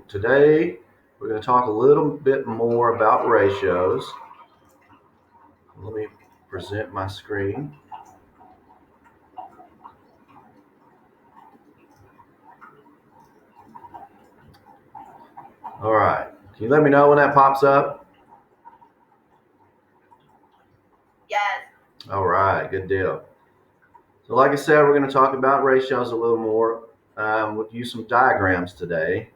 today we're going to talk a little bit more about ratios. Let me present my screen. All right. Can you let me know when that pops up? Yes. All right. Good deal. So like I said, we're going to talk about ratios a little more. We'll use some diagrams today.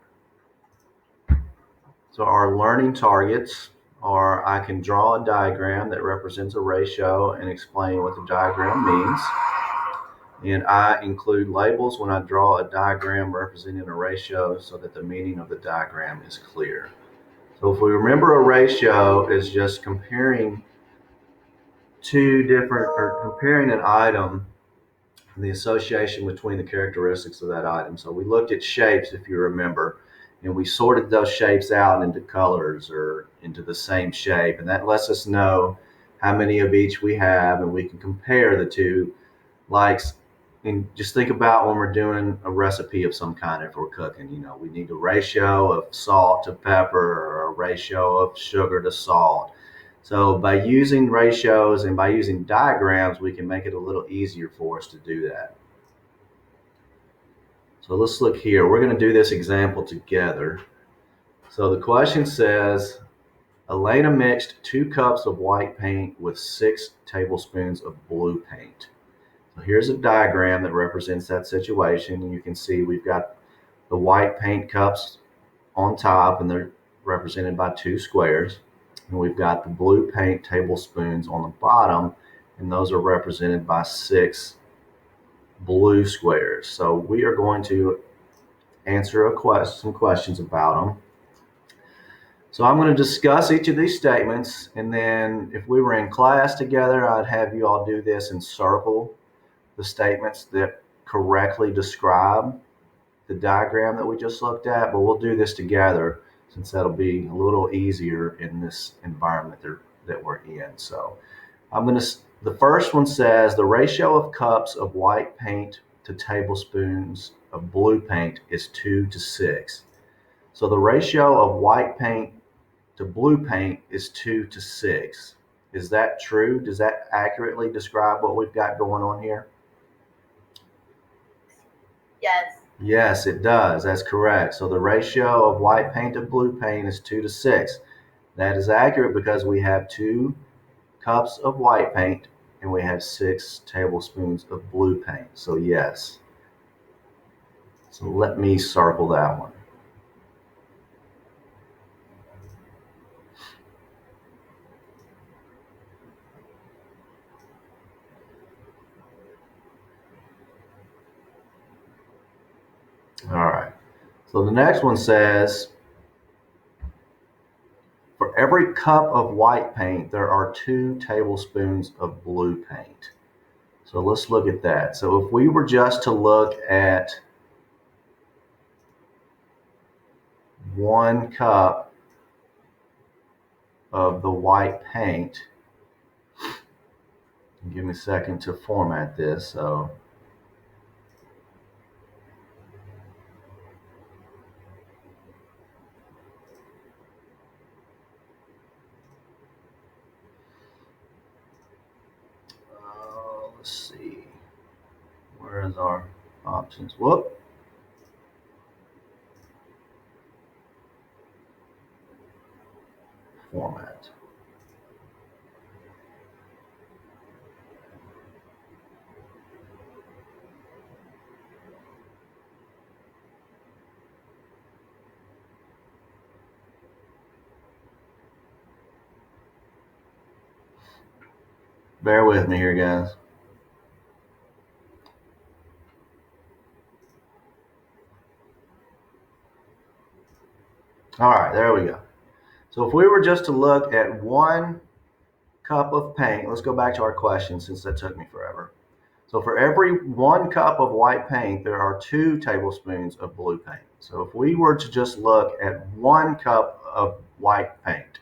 So our learning targets are I can draw a diagram that represents a ratio and explain what the diagram means. And I include labels when I draw a diagram representing a ratio so that the meaning of the diagram is clear. So if we remember, a ratio is just comparing comparing an item and the association between the characteristics of that item. So we looked at shapes, if you remember, and we sorted those shapes out into colors or into the same shape. And that lets us know how many of each we have, and we can compare the two. Like, and just think about when we're doing a recipe of some kind. If we're cooking, we need a ratio of salt to pepper or a ratio of sugar to salt. So by using ratios and by using diagrams, we can make it a little easier for us to do that. So let's look here. We're going to do this example together. So the question says, Elena mixed 2 cups of white paint with 6 tablespoons of blue paint. So here's a diagram that represents that situation. And you can see we've got the white paint cups on top, and they're represented by 2 squares. And we've got the blue paint tablespoons on the bottom, and those are represented by 6 blue squares. So we are going to answer some questions about them. So I'm going to discuss each of these statements, and then if we were in class together, I'd have you all do this and circle the statements that correctly describe the diagram that we just looked at, but we'll do this together since that'll be a little easier in this environment that we're in. So the first one says the ratio of cups of white paint to tablespoons of blue paint is 2 to 6. So the ratio of white paint to blue paint is 2 to 6. Is that true? Does that accurately describe what we've got going on here? Yes. Yes, it does. That's correct. So the ratio of white paint to blue paint is 2 to 6. That is accurate because we have 2 cups of white paint and we have 6 tablespoons of blue paint. So yes. So let me circle that one. All right. So the next one says, for every cup of white paint, there are 2 tablespoons of blue paint. So let's look at that. So if we were just to look at 1 cup of the white paint, give me a second to format this. So let's see. Where is our options? Whoop. Format. Bear with me here, guys. All right, there we go. So if we were just to look at 1 cup of paint, let's go back to our question since that took me forever. So for every 1 cup of white paint, there are 2 tablespoons of blue paint. So if we were to just look at 1 cup of white paint,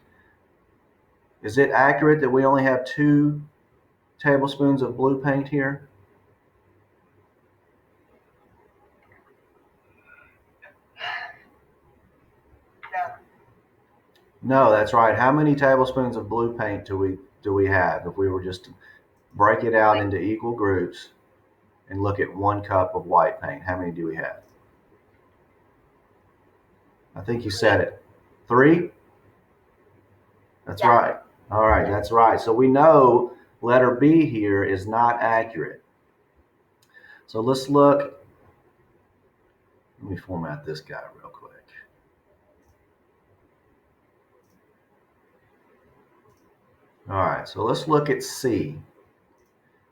is it accurate that we only have 2 tablespoons of blue paint here? No, that's right. How many tablespoons of blue paint do we have if we were just to break it out into equal groups and look at 1 cup of white paint? How many do we have? I think you said it. 3? That's Yeah. right. All right, that's right. So we know letter B here is not accurate. So let's look. Let me format this guy real quick. All right, so let's look at C.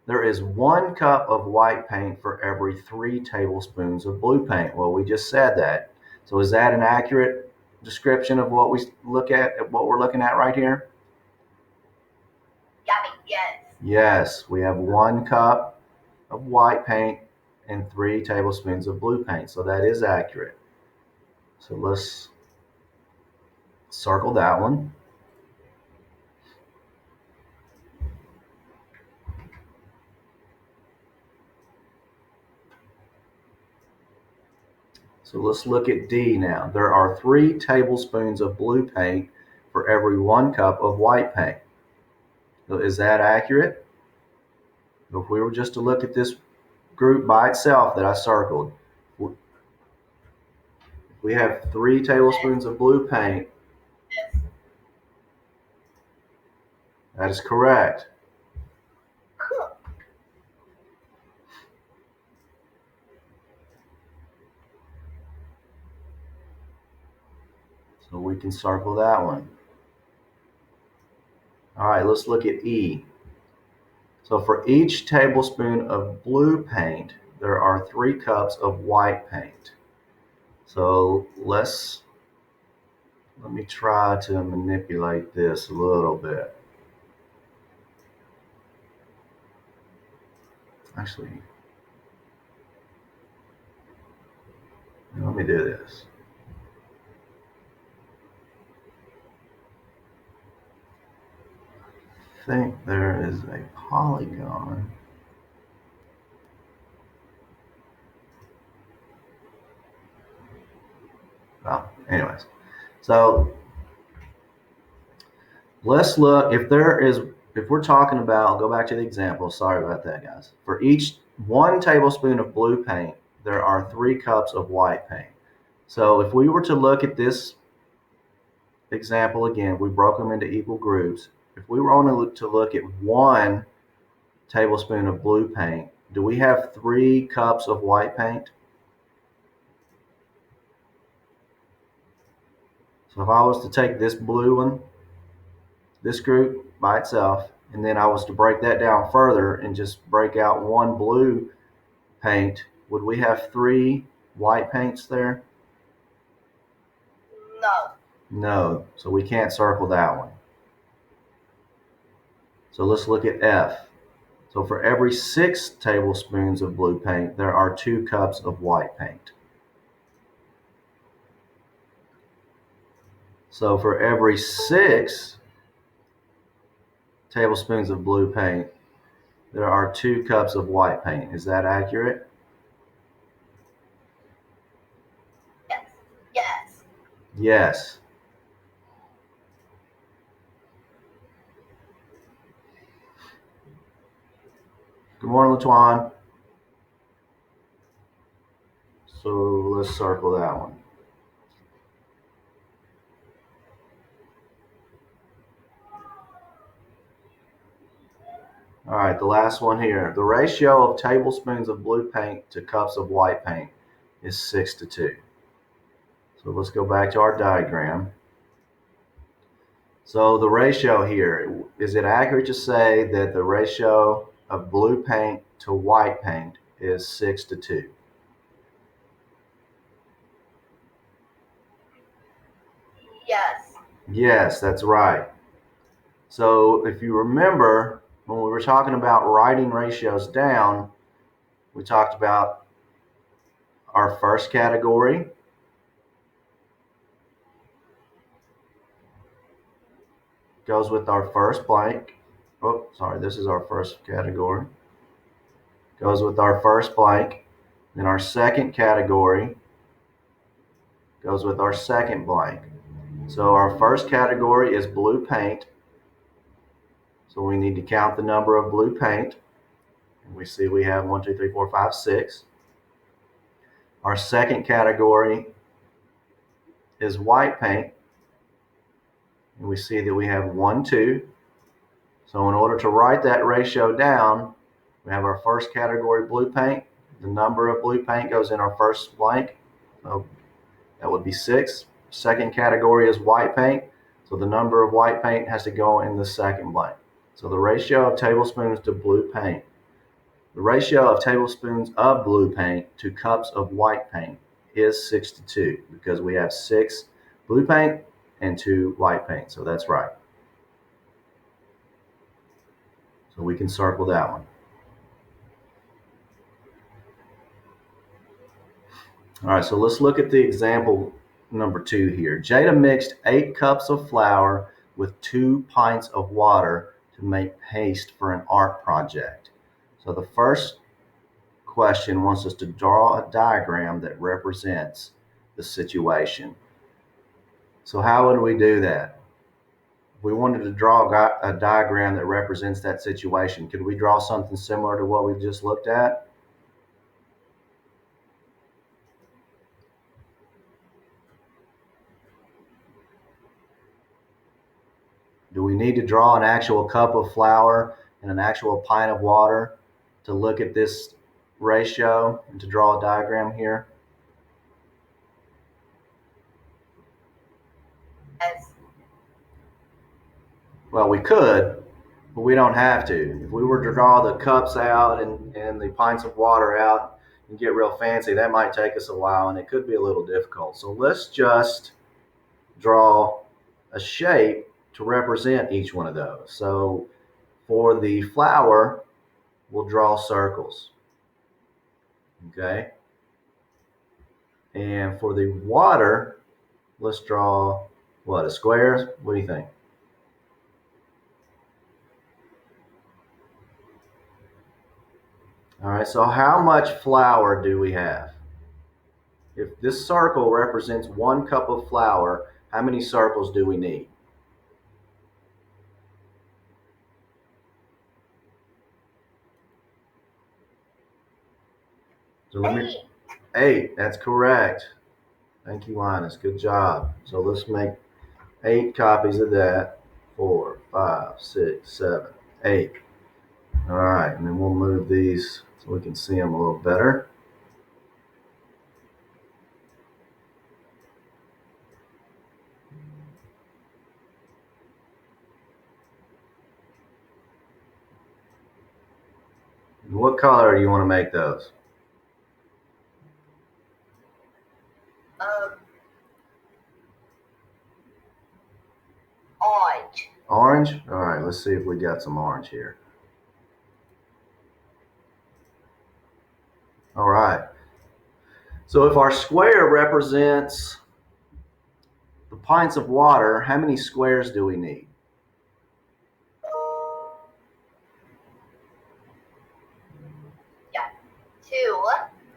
There is 1 cup of white paint for every 3 tablespoons of blue paint. Well, we just said that. So is that an accurate description of what we look at what we're looking at right here? Yes. Yes, we have 1 cup of white paint and 3 tablespoons of blue paint. So that is accurate. So let's circle that one. So let's look at D now. There are 3 tablespoons of blue paint for every 1 cup of white paint. So is that accurate? If we were just to look at this group by itself that I circled, we have 3 tablespoons of blue paint. Yes. That is correct. So we can circle that one. All right, let's look at E. So for each tablespoon of blue paint, there are 3 cups of white paint. So let me try to manipulate this a little bit. Actually, let me do this. I think there is a polygon. Well, anyways, so let's look if we're talking about, go back to the example. Sorry about that, guys. For each 1 tablespoon of blue paint, there are 3 cups of white paint. So if we were to look at this example again, we broke them into equal groups. If we were only to look at 1 tablespoon of blue paint, do we have 3 cups of white paint? So if I was to take this blue one, this group by itself, and then I was to break that down further and just break out 1 blue paint, would we have 3 white paints there? No. No, so we can't circle that one. So let's look at F. So for every 6 tablespoons of blue paint, there are 2 cups of white paint. So for every 6 tablespoons of blue paint, there are 2 cups of white paint. Is that accurate? Yes. Yes. Good morning, Latuan. So let's circle that one. All right, the last one here. The ratio of tablespoons of blue paint to cups of white paint is 6:2. So let's go back to our diagram. So the ratio here, is it accurate to say that the ratio of blue paint to white paint is 6:2? Yes. Yes, that's right. So if you remember, when we were talking about writing ratios down, we talked about our first category, goes with our first blank. Oh, sorry, this is our first category. Goes with our first blank. Then our second category goes with our second blank. So our first category is blue paint. So we need to count the number of blue paint. And we see we have 1, 2, 3, 4, 5, 6. Our second category is white paint. And we see that we have 1, 2. So in order to write that ratio down, we have our first category, blue paint. The number of blue paint goes in our first blank. So that would be 6. Second category is white paint. So the number of white paint has to go in the second blank. So the ratio of tablespoons to blue paint. The ratio of tablespoons of blue paint to cups of white paint is 6 to 2 because we have 6 blue paint and 2 white paint. So that's right. So we can circle that one. All right, so let's look at the example number 2 here. Jada mixed 8 cups of flour with 2 pints of water to make paste for an art project. So the first question wants us to draw a diagram that represents the situation. So how would we do that? If we wanted to draw a diagram that represents that situation, could we draw something similar to what we just looked at? Do we need to draw an actual cup of flour and an actual pint of water to look at this ratio and to draw a diagram here? Yes. Well, we could, but we don't have to. If we were to draw the cups out and the pints of water out and get real fancy, that might take us a while and it could be a little difficult. So let's just draw a shape to represent each one of those. So for the flour, we'll draw circles. Okay. And for the water, let's draw what, a square? What do you think? All right, so how much flour do we have? If this circle represents 1 cup of flour, how many circles do we need? So 8, that's correct. Thank you, Linus. Good job. So let's make 8 copies of that. 4, 5, 6, 7, 8. All right, and then we'll move these so we can see them a little better. What color do you want to make those? Orange. Orange? All right, let's see if we got some orange here. All right. So if our square represents the pints of water, how many squares do we need? 2.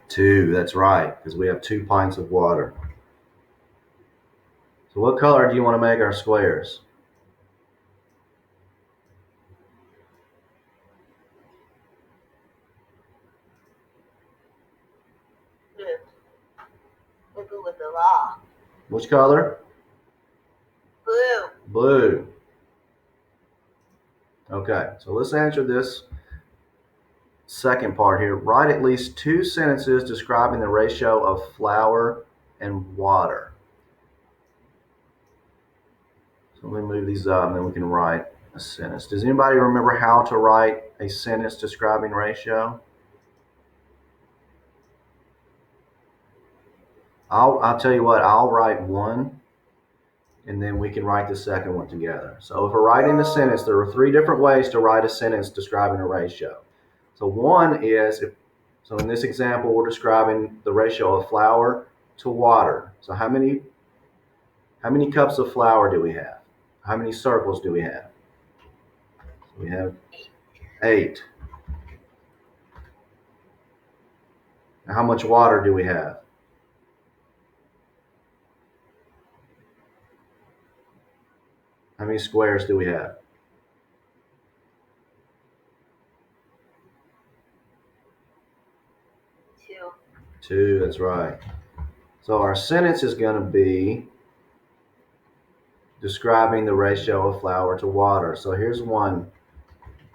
2, that's right, because we have 2 pints of water. So what color do you want to make our squares? Blue. Blue with the law. Which color? Blue. Blue. Okay, so let's answer this second part here. Write at least 2 sentences describing the ratio of flour and water. So let me move these up and then we can write a sentence. Does anybody remember how to write a sentence describing ratio? I'll tell you what, I'll write one and then we can write the second one together. So if we're writing a sentence, there are 3 different ways to write a sentence describing a ratio. So one is, so in this example, we're describing the ratio of flour to water. So how many cups of flour do we have? How many circles do we have? We have 8. Now how much water do we have? How many squares do we have? 2. 2, that's right. So our sentence is going to be describing the ratio of flour to water. So here's one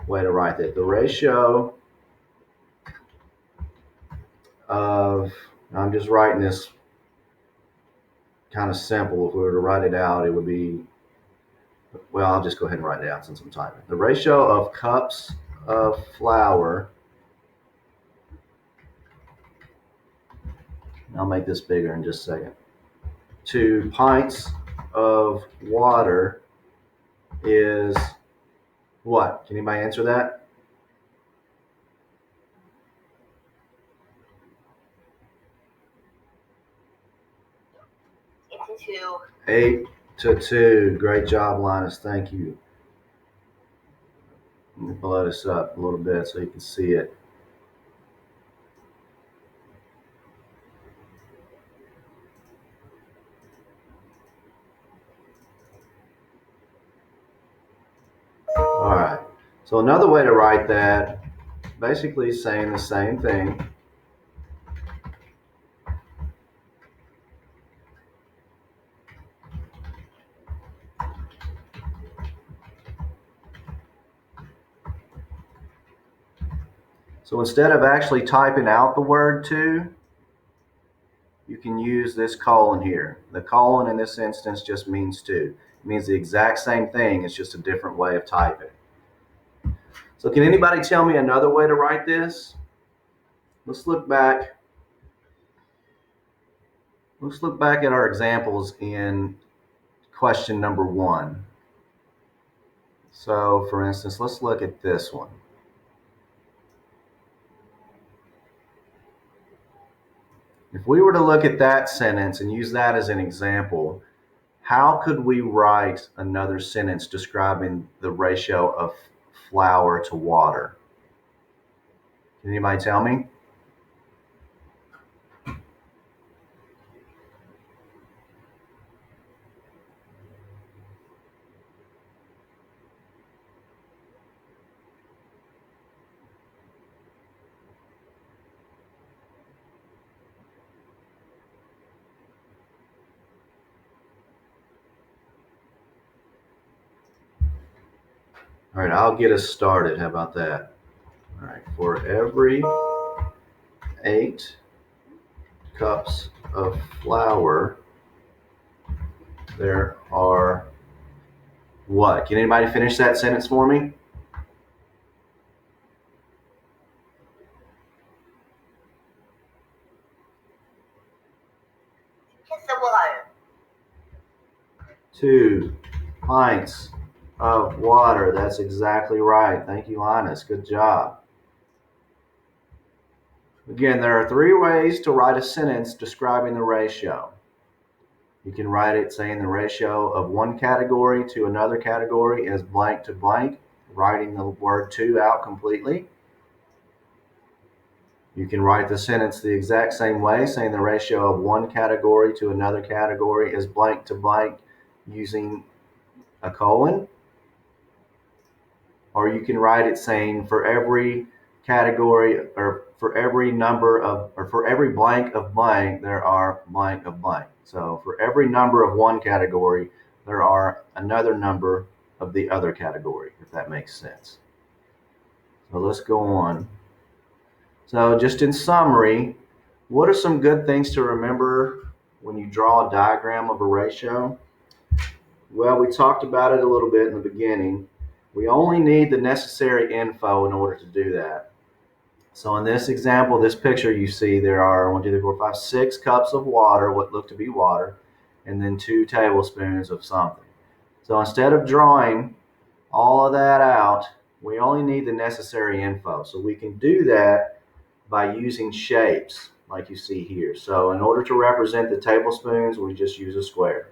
way to write that. The ratio of, I'm just writing this kind of simple. If we were to write it out, it would be, well, I'll just go ahead and write it out since I'm typing. The ratio of cups of flour, I'll make this bigger in just a second, to pints of water is what? Can anybody answer that? It's a 2. 8 to 2. Great job, Linus. Thank you. Let me blow this up a little bit so you can see it. All right. So another way to write that, basically saying the same thing. So instead of actually typing out the word to, you can use this colon here. The colon in this instance just means to. It means the exact same thing, it's just a different way of typing. So can anybody tell me another way to write this? Let's look back. Let's look back at our examples in question number 1. So for instance, let's look at this one. If we were to look at that sentence and use that as an example, how could we write another sentence describing the ratio of flour to water? Can anybody tell me? All right, I'll get us started. How about that? All right, for every 8 cups of flour, there are what? Can anybody finish that sentence for me? Kiss the water. 2 pints of water. That's exactly right. Thank you, Linus. Good job. Again, there are 3 ways to write a sentence describing the ratio. You can write it saying the ratio of one category to another category is blank to blank, writing the word to out completely. You can write the sentence the exact same way, saying the ratio of one category to another category is blank to blank using a colon. Or you can write it saying for every category or for every number of, or for every blank of blank, there are blank of blank. So for every number of one category, there are another number of the other category, if that makes sense. So let's go on. So just in summary, what are some good things to remember when you draw a diagram of a ratio? Well, we talked about it a little bit in the beginning. We only need the necessary info in order to do that. So in this example, this picture you see, there are 1, 2, 3, 4, 5, 6 cups of water, what look to be water, and then 2 tablespoons of something. So instead of drawing all of that out, we only need the necessary info. So we can do that by using shapes like you see here. So in order to represent the tablespoons, we just use a square.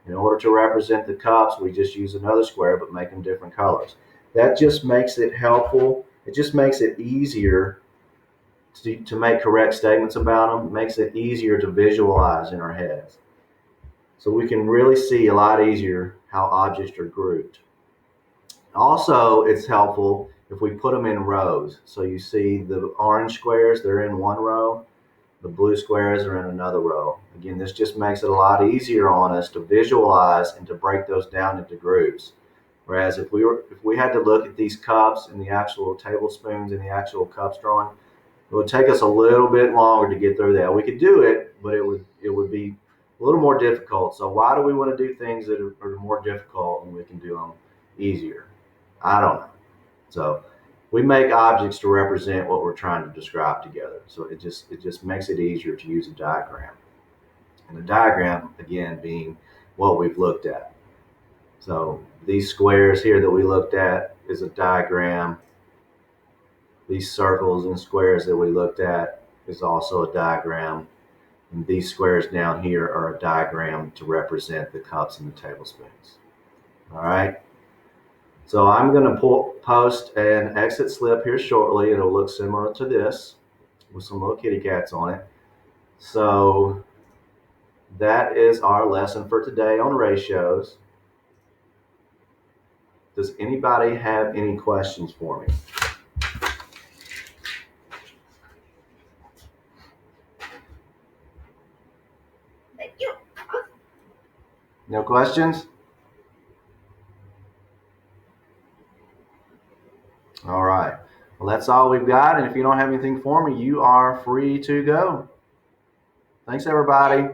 In order to represent the cups, we just use another square, but make them different colors. That just makes it helpful. It just makes it easier to make correct statements about them. It makes it easier to visualize in our heads. So we can really see a lot easier how objects are grouped. Also, it's helpful if we put them in rows. So you see the orange squares, they're in one row. The blue squares are in another row. Again, this just makes it a lot easier on us to visualize and to break those down into groups. Whereas if we had to look at these cups and the actual tablespoons and the actual cups drawing, it would take us a little bit longer to get through that. We could do it, but it would be a little more difficult. So why do we want to do things that are more difficult when we can do them easier? I don't know. So we make objects to represent what we're trying to describe together. So it just makes it easier to use a diagram. And the diagram, again, being what we've looked at. So these squares here that we looked at is a diagram. These circles and squares that we looked at is also a diagram. And these squares down here are a diagram to represent the cups and the tablespoons. All right. So I'm going to post an exit slip here shortly. It'll look similar to this with some little kitty cats on it. So that is our lesson for today on ratios. Does anybody have any questions for me? Thank you. No questions? All right. Well, that's all we've got. And if you don't have anything for me, you are free to go. Thanks, everybody.